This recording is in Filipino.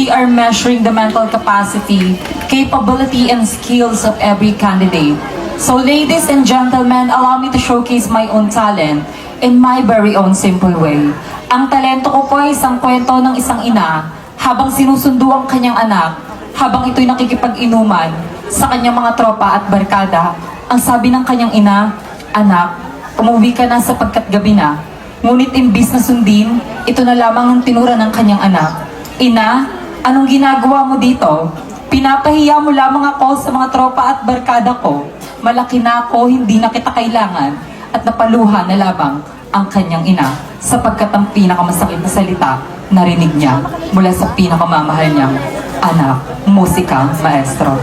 we are measuring the mental capacity, capability, and skills of every candidate. So ladies and gentlemen, allow me to showcase my own talent in my very own simple way. Ang talento ko po ay isang kwento ng isang ina habang sinusundo ang kanyang anak, habang ito'y nakikipag-inuman sa kanyang mga tropa at barkada. Ang sabi ng kanyang ina, "Anak, umuwi ka na sapagkat gabi na." Ngunit imbis na sundin, ito na lamang ang tinura ng kanyang anak. "Ina, anong ginagawa mo dito? Pinapahiya mo lamang ako sa mga tropa at barkada ko. Malaki na ako, hindi na kita kailangan." At napaluha na lamang ang kanyang ina sapagkat ang pinakamasakit na salita narinig niya mula sa pinakamamahal niyang anak, musika, maestro.